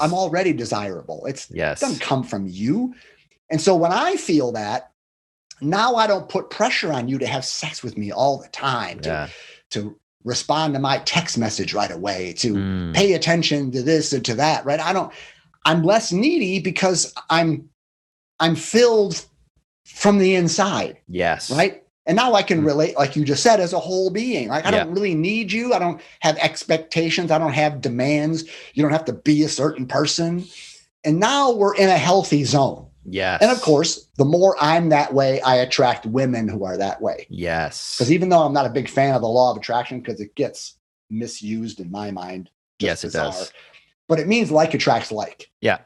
I'm already desirable. It doesn't come from you. And so when I feel that, now I don't put pressure on you to have sex with me all the time, to respond to my text message right away, to pay attention to this and to that, right? I'm less needy because I'm filled from the inside. Yes. Right. And now I can relate, like you just said, as a whole being. Like, I don't really need you. I don't have expectations. I don't have demands. You don't have to be a certain person. And now we're in a healthy zone. Yes. And of course, the more I'm that way, I attract women who are that way. Yes. Because even though I'm not a big fan of the law of attraction, because it gets misused in my mind. Yes, it does. But it means like attracts like. Yeah.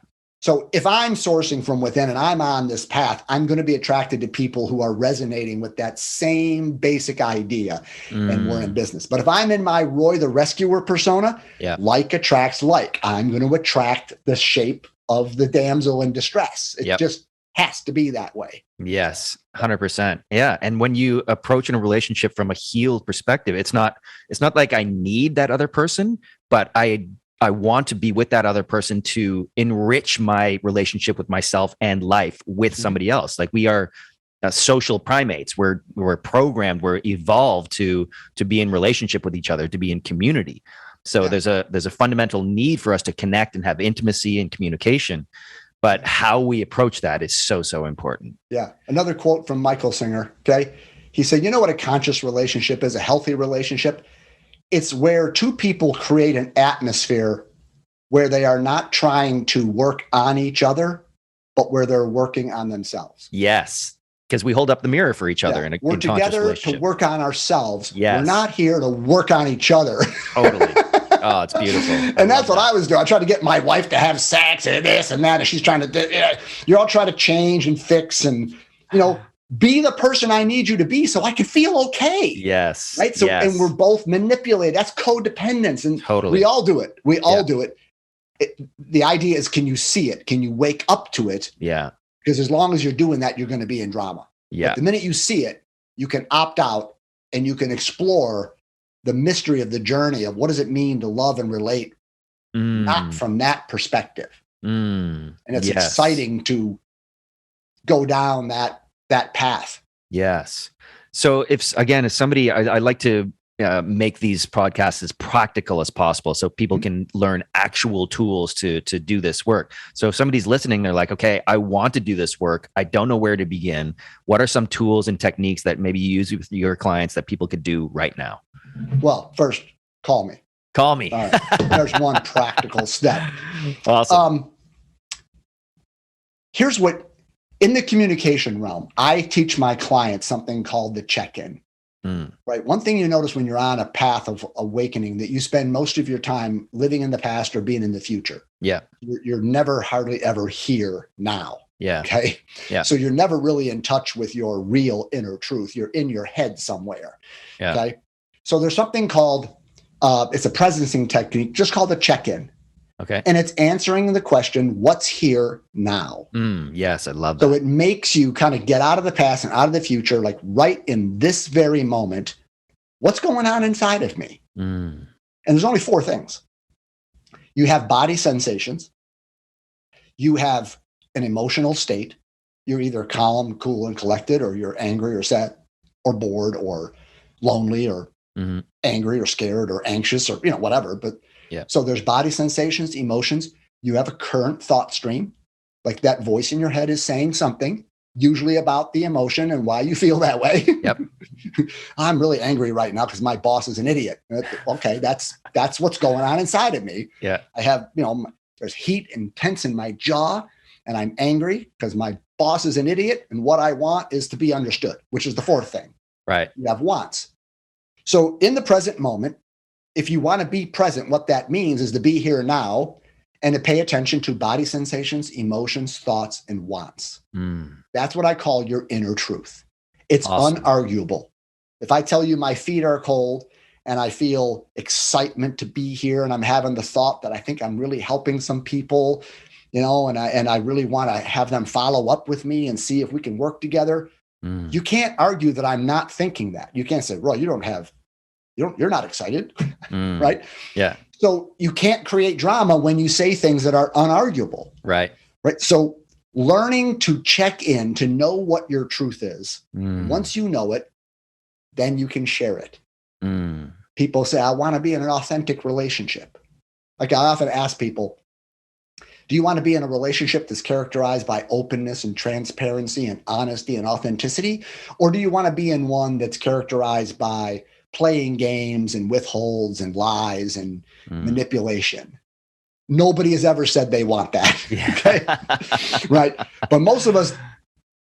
So if I'm sourcing from within and I'm on this path, I'm going to be attracted to people who are resonating with that same basic idea, and we're in business. But if I'm in my Roy the Rescuer persona, like attracts like, I'm going to attract the shape of the damsel in distress. It just has to be that way. Yes, 100%. Yeah. And when you approach in a relationship from a healed perspective, it's not like I need that other person, but I want to be with that other person to enrich my relationship with myself and life with somebody else. Like, we are social primates. We're programmed, we're evolved to be in relationship with each other, to be in community. So there's a fundamental need for us to connect and have intimacy and communication. But how we approach that is so important. Yeah. Another quote from Michael Singer. Okay. He said, you know what a conscious relationship is, a healthy relationship? It's where two people create an atmosphere where they are not trying to work on each other, but where they're working on themselves. Yes. Because we hold up the mirror for each other. We're together to work on ourselves. Yes. We're not here to work on each other. Totally. Oh, it's beautiful. And that's what I was doing. I tried to get my wife to have sex and this and that. And she's trying to, you're all trying to change and fix and, be the person I need you to be so I can feel okay. Yes. Right. So, and we're both manipulated. That's codependence. And totally. We all do it. We all do it. The idea is, can you see it? Can you wake up to it? Yeah. Because as long as you're doing that, you're going to be in drama. Yeah. But the minute you see it, you can opt out and you can explore the mystery of the journey of what does it mean to love and relate, not from that perspective. And it's exciting to go down that path. Yes. So if somebody, I like to make these podcasts as practical as possible so people can learn actual tools to do this work. So if somebody's listening, they're like, okay, I want to do this work. I don't know where to begin. What are some tools and techniques that maybe you use with your clients that people could do right now? Well, first, call me. Call me. All right. There's one practical step. Awesome. Here's what, in the communication realm, I teach my clients something called the check-in. Right. One thing you notice when you're on a path of awakening, that you spend most of your time living in the past or being in the future. Yeah. You're never hardly ever here now. Yeah. Okay. Yeah. So you're never really in touch with your real inner truth. You're in your head somewhere. Yeah. Okay. So there's something called, it's a presencing technique, just called a check-in. Okay. And it's answering the question, what's here now? Yes, I love that. So it makes you kind of get out of the past and out of the future, like right in this very moment, what's going on inside of me? And there's only 4 things. You have body sensations. You have an emotional state. You're either calm, cool, and collected, or you're angry or sad or bored or lonely or angry or scared or anxious or, whatever. But so there's body sensations, emotions. You have a current thought stream, like that voice in your head is saying something. usually about the emotion and why you feel that way. Yep. I'm really angry right now because my boss is an idiot. Okay, that's what's going on inside of me. Yeah. I have, there's heat and tense in my jaw, and I'm angry because my boss is an idiot, and what I want is to be understood, which is the fourth thing. Right. You have wants. So in the present moment, if you want to be present, what that means is to be here now and to pay attention to body sensations, emotions, thoughts, and wants. That's what I call your inner truth. It's awesome. Unarguable. If I tell you my feet are cold and I feel excitement to be here and I'm having the thought that I think I'm really helping some people, and I really want to have them follow up with me and see if we can work together. You can't argue that I'm not thinking that. You can't say, Roy, you're not excited, right? Yeah. So you can't create drama when you say things that are unarguable. Right. Right. So learning to check in, to know what your truth is. Once you know it, then you can share it. People say, I want to be in an authentic relationship. Like I often ask people, do you want to be in a relationship that's characterized by openness and transparency and honesty and authenticity? Or do you want to be in one that's characterized by playing games and withholds and lies and manipulation? Nobody has ever said they want that. Okay? Right. But most of us,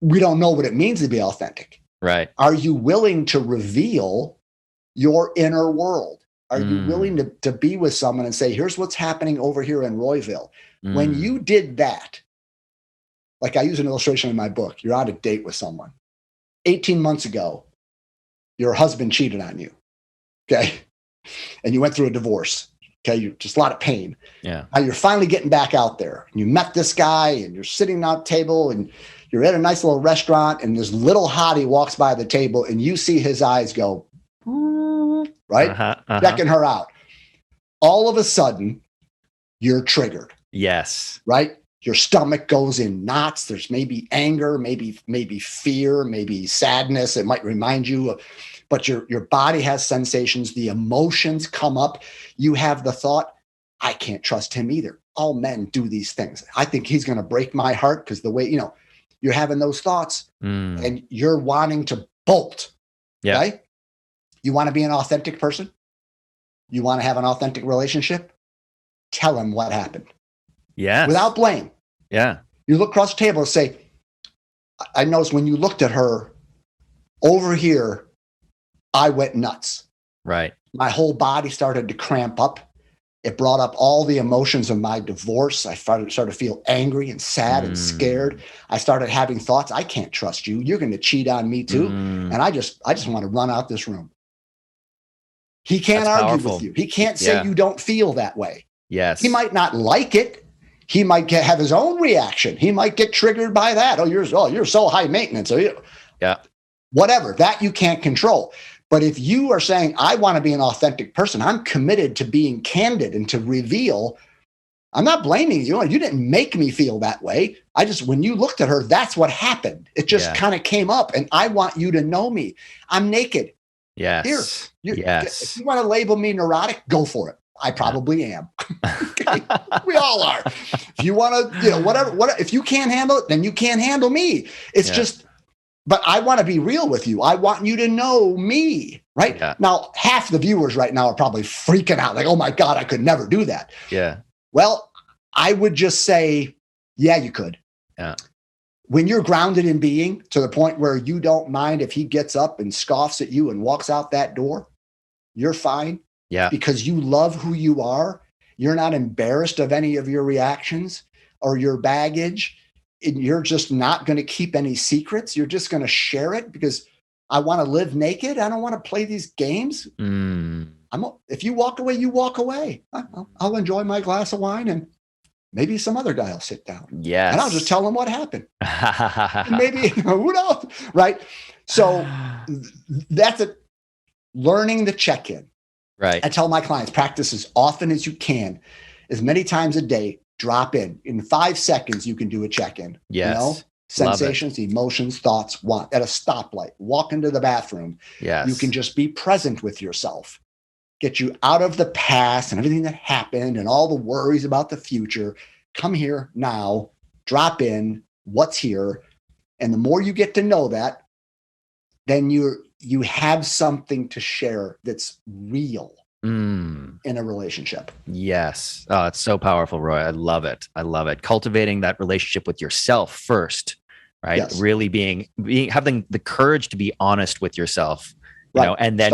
we don't know what it means to be authentic. Right. Are you willing to reveal your inner world? Are you willing to be with someone and say, here's what's happening over here in Royville? When you did that, like I use an illustration in my book, you're on a date with someone. 18 months ago, your husband cheated on you. Okay. And you went through a divorce. Okay. You just a lot of pain. Yeah. Now you're finally getting back out there. You met this guy and you're sitting at a table and you're at a nice little restaurant and this little hottie walks by the table and you see his eyes go, right? Checking her out. All of a sudden, you're triggered. Yes. Right? Your stomach goes in knots. There's maybe anger, maybe fear, maybe sadness. It might remind you of, but your body has sensations. The emotions come up. You have the thought, I can't trust him either. All men do these things. I think he's going to break my heart because the way, you're having those thoughts and you're wanting to bolt. Yeah. Right? You want to be an authentic person? You want to have an authentic relationship? Tell him what happened. Yeah. Without blame. Yeah. You look across the table and say, I noticed when you looked at her over here, I went nuts. Right. My whole body started to cramp up. It brought up all the emotions of my divorce. I started to feel angry and sad and scared. I started having thoughts. I can't trust you. You're going to cheat on me too. And I just want to run out this room. He can't argue with you. He can't say you don't feel that way. Yes. He might not like it. He might have his own reaction. He might get triggered by that. You're so high maintenance. Yeah. Whatever. That you can't control. But if you are saying, I want to be an authentic person, I'm committed to being candid and to reveal, I'm not blaming you. You didn't make me feel that way. When you looked at her, that's what happened. It just kind of came up and I want you to know me. I'm naked. Yes. If you want to label me neurotic, go for it. I probably am. Okay? We all are. If you want to, whatever, if you can't handle it, then you can't handle me. It's just, but I want to be real with you. I want you to know me, right? Yeah. Now, half the viewers right now are probably freaking out like, oh my God, I could never do that. Yeah. Well, I would just say, yeah, you could. Yeah. When you're grounded in being to the point where you don't mind if he gets up and scoffs at you and walks out that door, you're fine. Yeah. Because you love who you are. You're not embarrassed of any of your reactions or your baggage. And you're just not going to keep any secrets. You're just going to share it because I want to live naked. I don't want to play these games. If you walk away, you walk away. I'll enjoy my glass of wine and maybe some other guy will sit down. Yes. And I'll just tell him what happened. Maybe, who knows? Right. So that's it. Learning the check-in. Right. I tell my clients, practice as often as you can, as many times a day, drop in. In 5 seconds, you can do a check-in. Yes. Sensations, emotions, thoughts, want at a stoplight, walk into the bathroom. Yes. You can just be present with yourself, get you out of the past and everything that happened and all the worries about the future. Come here now, drop in, what's here, And the more you get to know that, then you have something to share that's real in a relationship. Yes. Oh, it's so powerful, Roy. I love it. I love it. Cultivating that relationship with yourself first, right? Yes. Really being having the courage to be honest with yourself, you Right. know, and then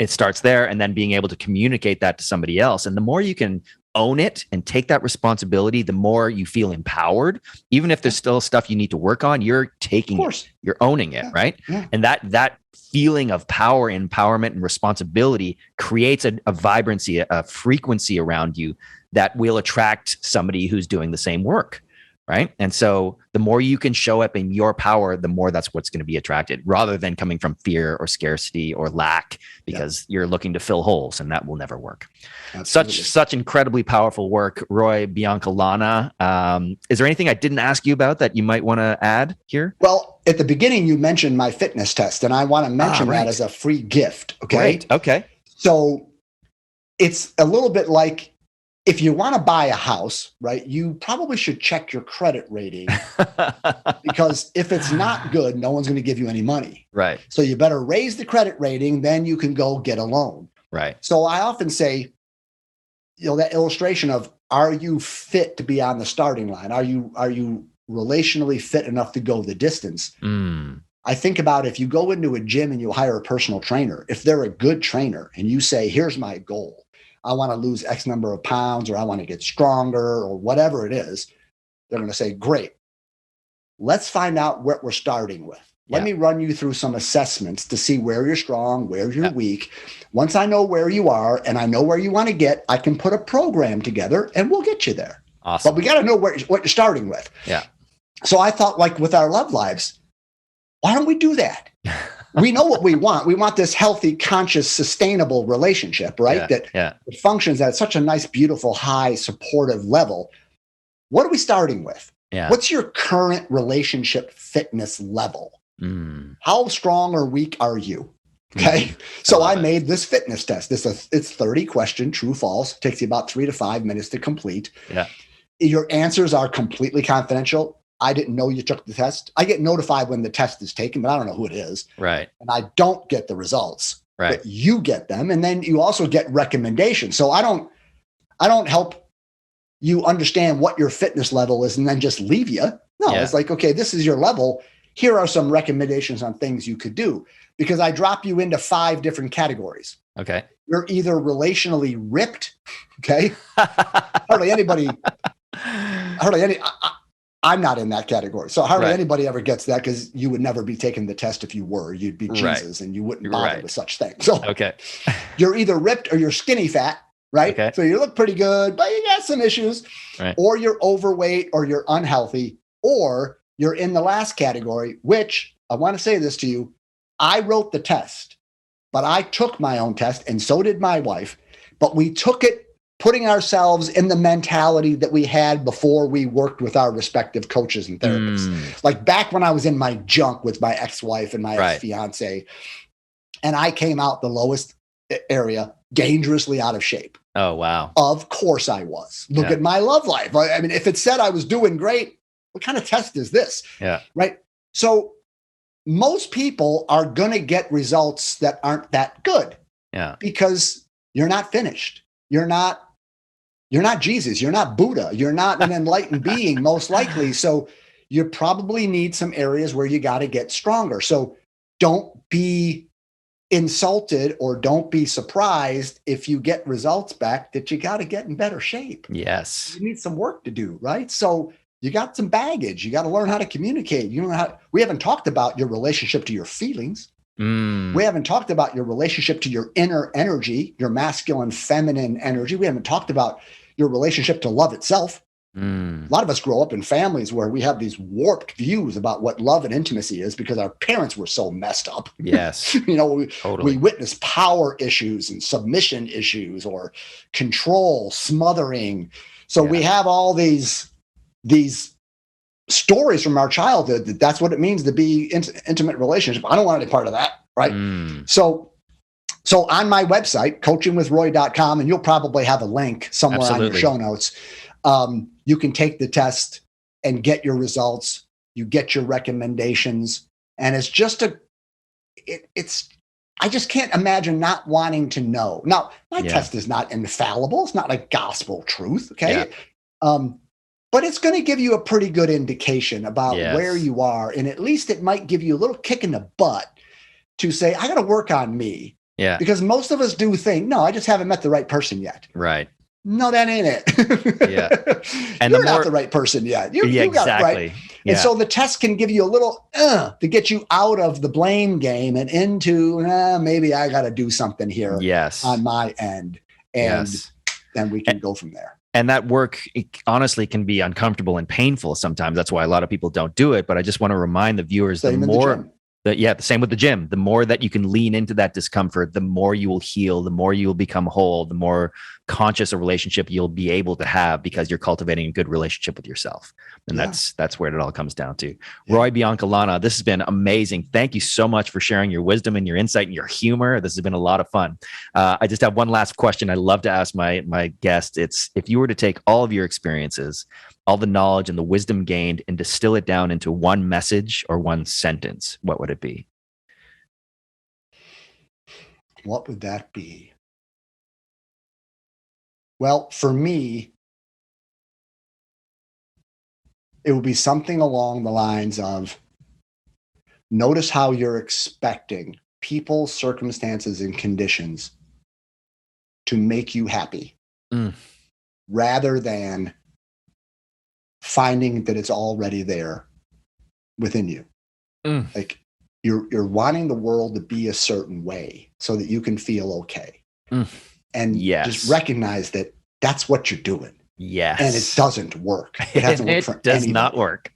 it starts there, and then being able to communicate that to somebody else. And the more you can own it and take that responsibility, the more you feel empowered. Even if there's still stuff you need to work on, you're taking it, you're owning it, right? Yeah. And that feeling of power, empowerment, and responsibility creates a vibrancy, a frequency around you that will attract somebody who's doing the same work, right? And so the more you can show up in your power, the more that's what's going to be attracted, rather than coming from fear or scarcity or lack, because you're looking to fill holes, and that will never work. Absolutely. Such incredibly powerful work, Roy Biancalana. Is there anything I didn't ask you about that you might want to add here? Well, at the beginning, you mentioned my fitness test, and I want to mention that as a free gift. Okay. Great. Okay. So it's a little bit like, if you want to buy a house, right, you probably should check your credit rating, because if it's not good, no one's going to give you any money. Right. So you better raise the credit rating, then you can go get a loan. Right. So I often say, that illustration of, are you fit to be on the starting line? Are you relationally fit enough to go the distance? I think about, if you go into a gym and you hire a personal trainer, if they're a good trainer and you say, here's my goal, I want to lose X number of pounds, or I want to get stronger, or whatever it is, they're going to say, great, let's find out what we're starting with. Let me run you through some assessments to see where you're strong, where you're weak. Once I know where you are and I know where you want to get, I can put a program together and we'll get you there. Awesome. But we got to know what you're starting with. Yeah. So I thought, like with our love lives, why don't we do that? We know what we want. We want this healthy, conscious, sustainable relationship, right? That functions at such a nice, beautiful, high, supportive level. What are we starting with? Yeah. What's your current relationship fitness level? How strong or weak are you? Okay. So I made this fitness test. It's 30 question, true, false. It takes you about 3 to 5 minutes to complete. Yeah. Your answers are completely confidential. I didn't know you took the test. I get notified when the test is taken, but I don't know who it is. Right. And I don't get the results. Right. But you get them. And then you also get recommendations. So I don't help you understand what your fitness level is and then just leave you. No, it's like, okay, this is your level. Here are some recommendations on things you could do, because I drop you into 5 different categories. Okay. You're either relationally ripped. Okay. I'm not in that category. So hardly anybody ever gets that, because you would never be taking the test if you were. You'd be Jesus and you wouldn't bother with such things. So you're either ripped or you're skinny fat, right? Okay. So you look pretty good, but you got some issues. Right. Or you're overweight, or you're unhealthy, or you're in the last category, which I want to say this to you. I wrote the test, but I took my own test, and so did my wife. But we took it putting ourselves in the mentality that we had before we worked with our respective coaches and therapists. Like back when I was in my junk with my ex-wife and my ex-fiance, and I came out the lowest area, dangerously out of shape. Oh, wow. Of course I was. Look at my love life. I mean, if it said I was doing great, what kind of test is this? Yeah. Right. So most people are going to get results that aren't that good. Yeah. Because you're not finished. You're not Jesus. You're not Buddha. You're not an enlightened being, most likely. So you probably need some areas where you got to get stronger. So don't be insulted, or don't be surprised if you get results back that you got to get in better shape. Yes. You need some work to do, right? So you got some baggage. You got to learn how to communicate. We haven't talked about your relationship to your feelings. We haven't talked about your relationship to your inner energy, your masculine, feminine energy. We haven't talked about your relationship to love itself. A lot of us grow up in families where we have these warped views about what love and intimacy is, because our parents were so messed up. Yes. We witness power issues and submission issues, or control, smothering. So we have all these stories from our childhood that's what it means to be intimate relationship. I don't want any part of that. Right. So on my website, coachingwithroy.com, and you'll probably have a link somewhere on your show notes. You can take the test and get your results. You get your recommendations, and it's just I just can't imagine not wanting to know. Now, my test is not infallible. It's not like gospel truth. Okay. But it's going to give you a pretty good indication about where you are. And at least it might give you a little kick in the butt to say, I got to work on me. Yeah. Because most of us do think, no, I just haven't met the right person yet. Right. No, that ain't it. Yeah. And you're not the right person yet. You got it right. And so the test can give you a little to get you out of the blame game and into maybe I got to do something here on my end. And then we can go from there. And that work honestly can be uncomfortable and painful sometimes. That's why a lot of people don't do it. But I just want to remind the viewers same the same with the gym. The more that you can lean into that discomfort, the more you will heal, the more you will become whole, the more conscious a relationship you'll be able to have because you're cultivating a good relationship with yourself. And that's where it all comes down to. Roy Biancalana, this has been amazing. Thank you so much for sharing your wisdom and your insight and your humor. This has been a lot of fun. I just have one last question I love to ask my guests. It's if you were to take all of your experiences, all the knowledge and the wisdom gained and distill it down into one message or one sentence, what would it be? What would that be? Well, for me, it would be something along the lines of notice how you're expecting people, circumstances, and conditions to make you happy rather than finding that it's already there within you. Like you're wanting the world to be a certain way so that you can feel okay. And just recognize that that's what you're doing. Yes. And it doesn't work. It hasn't worked for anybody. It does not work.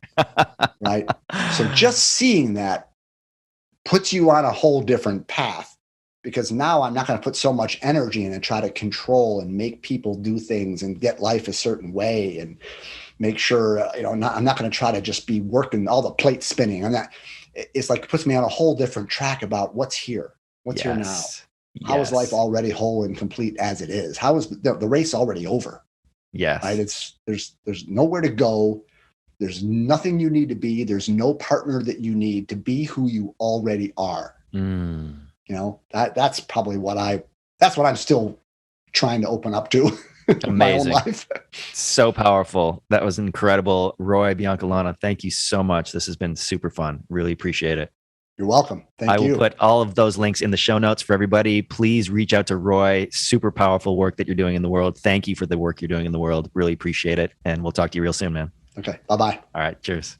Right. So just seeing that puts you on a whole different path, because now I'm not going to put so much energy in and try to control and make people do things and get life a certain way and make sure, I'm not going to try to just be working all the plates spinning. It's like, it puts me on a whole different track about what's here, what's here now. How is life already whole and complete as it is? How is the race already over? Yes. Right. There's nowhere to go. There's nothing you need to be. There's no partner that you need to be who you already are. That's probably what I'm still trying to open up to. Amazing. My own life. So powerful. That was incredible. Roy Biancalana, thank you so much. This has been super fun. Really appreciate it. You're welcome. Thank you. I will put all of those links in the show notes for everybody. Please reach out to Roy. Super powerful work that you're doing in the world. Thank you for the work you're doing in the world. Really appreciate it. And we'll talk to you real soon, man. Okay. Bye-bye. All right. Cheers.